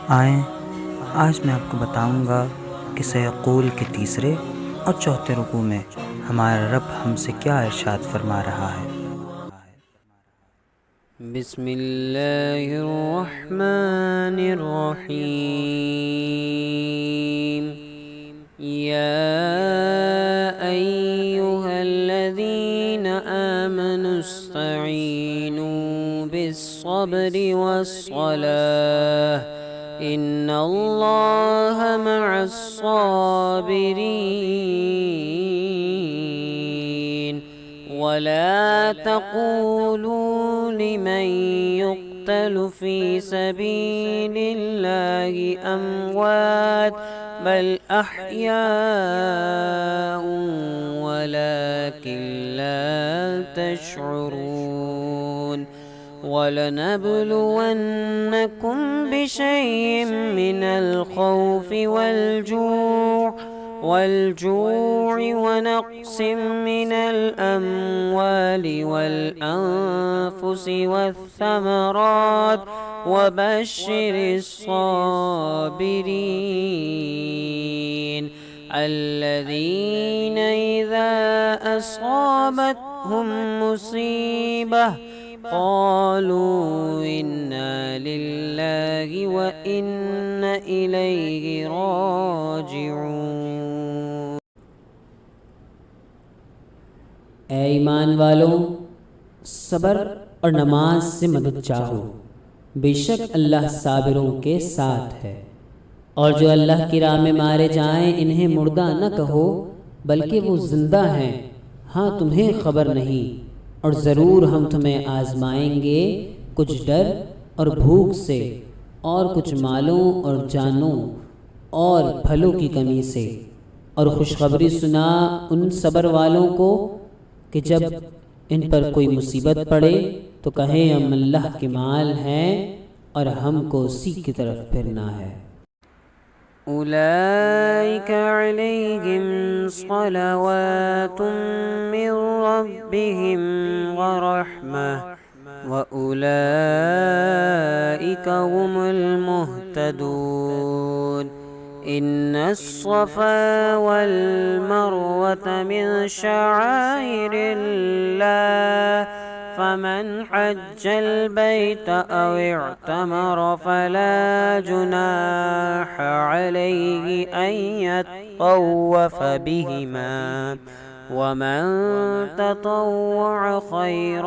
आएँ, आज मैं आपको बताऊंगा कि सयक़ूल के तीसरे और चौथे रुकू में हमारा रब हमसे क्या इरशाद फरमा रहा है। बिस्मिल्लाहिर्रहमानिर्रहीम। या अय्युहल्लज़ीना आमनुस्तईनू बिस्सब्रि वस्सलाह इन्नल्लाह मअस्साबिरीन। वला तक़ूलू लिमन युक़्तलु फ़ी सबीलिल्लाहि अम्वात बल अहयाउ वलाकिन ला तशउरून। वलनबलुवन्नकुम बिशैइन मिनल खौफि वल्जूዕ वनक़्सिम मिनल अम्वालि वल्अन्फुसि वस्समरात वबश्शिरिस साबिरीन الذين إذا أصابتهم مصيبة قالوا إنا لله وإنا إليه راجعون۔ ऐ ईमान वालों, सब्र और नमाज से मदद चाहो, बेशक अल्लाह साबिरों के साथ है। और जो अल्लाह की राह में मारे जाएं, इन्हें मुर्दा न कहो बल्कि वो जिंदा हैं। हाँ, तुम्हें खबर नहीं, और ज़रूर हम तुम्हें आजमाएंगे कुछ डर और भूख से, और कुछ मालों और जानों और फलों की कमी से। और खुशखबरी सुना उन सब्र वालों को कि जब इन पर कोई मुसीबत पड़े तो कहें हम अल्लाह के माल हैं और हमको उसी की तरफ फिरना है। उलाइका अलैहिम सलवातुम मिर रब्बिहिम व रहमह व उलाइका हुमुल मुहतदून। इन्नस्सफ़ा वल मरवत मिन शआइरिल्लाह फमन हज्जल बैत औ इअतमर फला जुनाह अलैहि अन यतव्वफ़ बिहिमा वमन ततव्वअ खैरन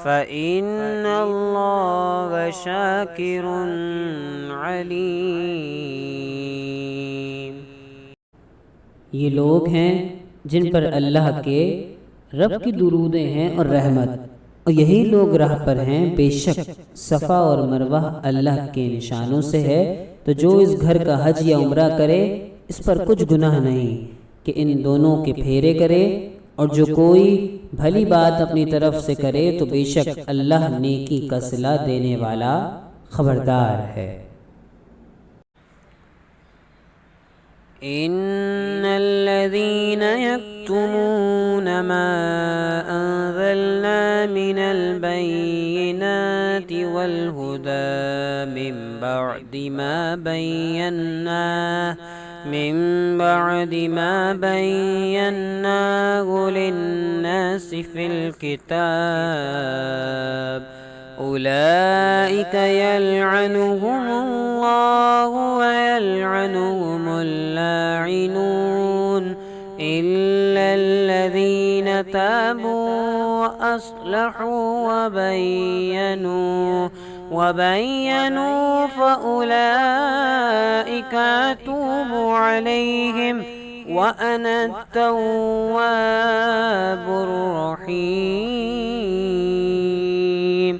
फ़इन्नल्लाह शाकिरुन अलीम। ये लोग हैं जिन पर अल्लाह के रब की दुरूदें हैं और रहमत, और यही लोग राह पर हैं। बेशक सफ़ा और मरवा अल्लाह के निशानों से है, तो जो इस घर का हज या उम्रा करे इस पर कुछ गुनाह नहीं कि इन दोनों के फेरे करे। और जो कोई भली बात अपनी तरफ से करे तो बेशक अल्लाह नेकी का सिला देने वाला खबरदार है। इन्नल्लज़ीना यक्तुमूना मा अंज़लना मिनल बय्यिनाति वल हुदा मिन بعد ما بيناه للناس في الكتاب أولئك يلعنهم الله ويلعنهم اللاعنون إلا الذين تابوا وأصلحوا وبينوا فأولئك أتوب عليهم وأنا التواب الرحيم۔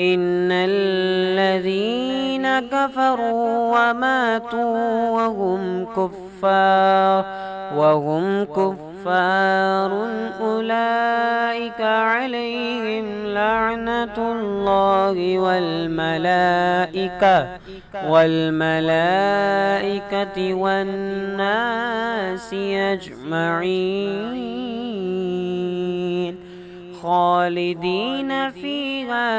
إن الذين كفروا وماتوا وهم كفار أولئك عليهم لعنة الله والملائكة والناس أجمعين خالدين فيها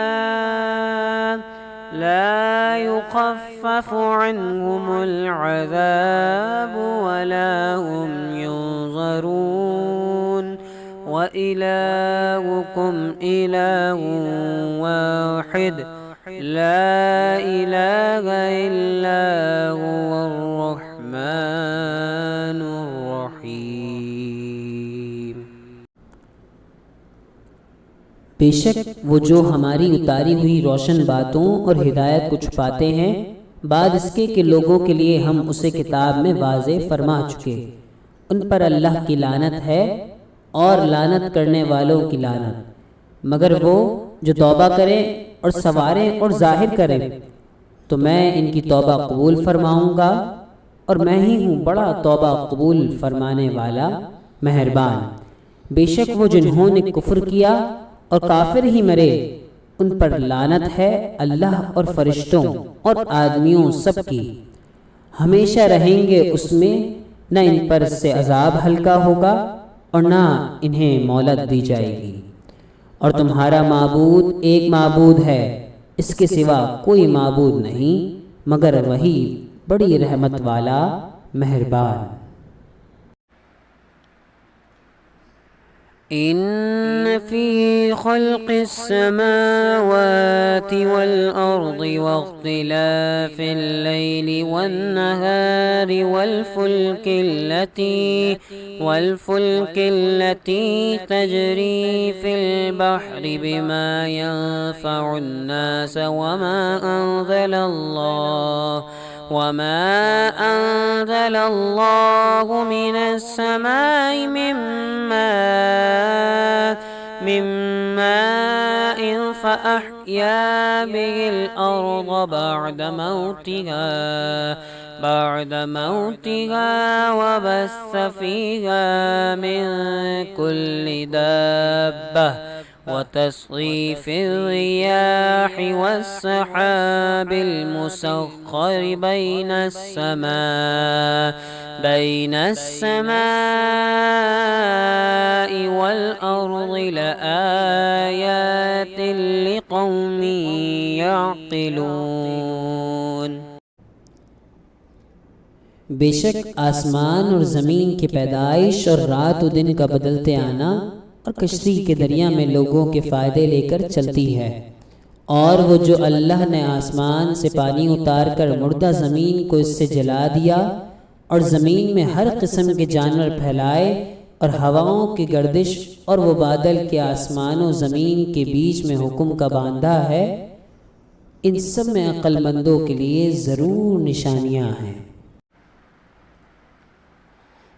لا يخفف عنهم العذاب ولا هم ينظرون وإلهكم إله واحد لا إله إلا هو الرحمن الرحيم। बेशक वो जो हमारी उतारी हुई रोशन बातों और हिदायत को छुपाते हैं, बाद इसके कि लोगों के लिए हम उसे किताब में वाज़े फरमा चुके, उन पर अल्लाह की लानत है और लानत करने वालों की लानत। मगर वो जो तौबा करें और सवारें और जाहिर करें तो मैं इनकी तौबा कबूल फरमाऊँगा और मैं ही हूँ बड़ा तौबा कबूल फरमाने वाला मेहरबान। बेशक वो जिन्होंने कुफ्र किया और काफिर ही मरे, उन पर लानत है अल्लाह और फरिश्तों और आदमियों सब की, हमेशा रहेंगे उसमें, न इन पर से अजाब हल्का होगा और न इन्हें मोहलत दी जाएगी। और तुम्हारा माबूद एक माबूद है, इसके सिवा कोई माबूद नहीं मगर वही बड़ी रहमत वाला मेहरबान। إن في خلق السماوات والأرض واختلاف الليل والنهار والفلك التي تجري في البحر بما ينفع الناس وما أنزل الله من السماء من ماء فأحيا به الأرض بعد موتها وبث فيها من كل دابة وتصريف الرياح والسحاب المسخر بين السماء والأرض لآيات لقوم يعقلون। बेशक आसमान और ज़मीन की पैदाइश और रात और दिन का बदलते आना और कश्ती के दरिया में लोगों के फ़ायदे लेकर चलती है। और वो जो अल्लाह ने आसमान से पानी उतार कर मुर्दा ज़मीन को इससे जला दिया और ज़मीन में हर किस्म के जानवर फैलाए और हवाओं की गर्दिश और वो बादल के आसमान और ज़मीन के बीच में हुक्म का बांधा है, इन सब में अक्लमंदों के लिए ज़रूर निशानियाँ हैं।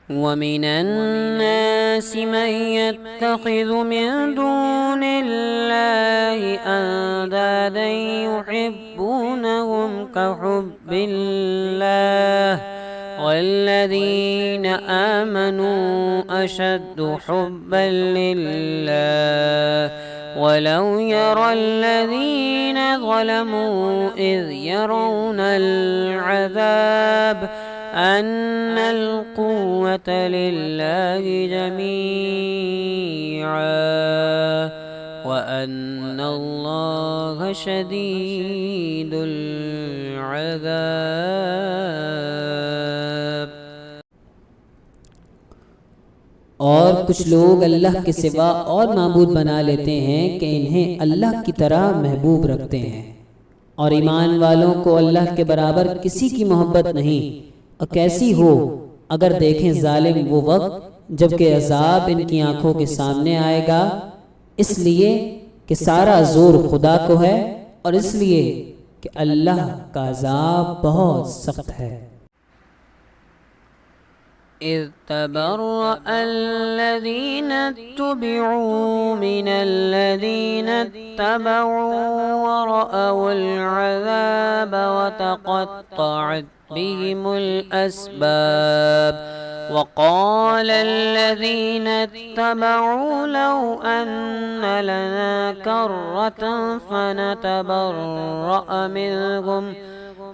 ومن الناس من يتخذ من دون الله أندادا يحبونهم كحب الله والذين آمنوا أشد حبا لله ولو يرى الذين ظلموا إذ يرون العذاب أن القوة لله جميعا وأن الله شديد العذاب। और कुछ लोग अल्लाह के सिवा और माबूद बना लेते हैं कि इन्हें अल्लाह की तरह महबूब रखते हैं, और ईमान वालों को अल्लाह के बराबर किसी की मोहब्बत नहीं। और कैसी हो अगर देखें जालिम वो वक्त जबकि अजाब इनकी आंखों के सामने आएगा, इसलिए कि सारा जोर खुदा को है और इसलिए कि अल्लाह का अजाब बहुत सख्त है। إذ تبرأ الذين اتبعوا من الذين اتبعوا ورأوا العذاب وتقطعت بهم الأسباب وقال الذين اتبعوا لو أن لنا كرة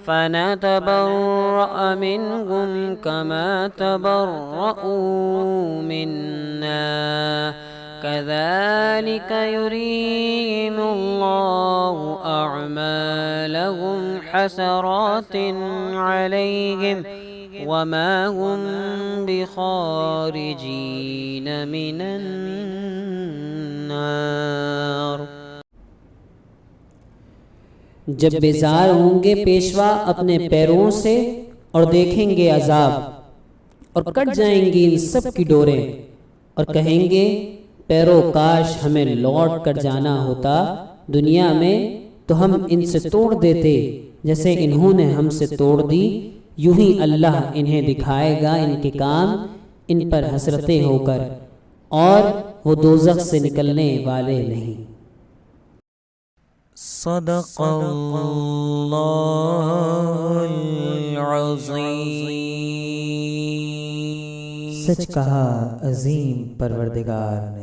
فنتبرأ منهم كما تبرأوا منا कज़ालिक युरीहिमुल्लाहु अअमालहुम हसरातिन अलैहिम वमा हुम बिखारिजीन मिनन नार। जब बेजार होंगे पेशवा अपने पैरों से और देखेंगे अजाब, और कट जाएंगी इन सब की डोरें, और कहेंगे पैरों काश हमें लौट कर जाना होता दुनिया में, तो हम इनसे तोड़ देते जैसे इन्होंने हमसे तोड़ दी। यूं ही अल्लाह इन्हें दिखाएगा इनके काम इन पर हसरतें होकर, और वो दोज़ख से निकलने वाले नहीं। सदक़ल्लाहुल अज़ीम। सच कहा अजीम परवरदिगार ने।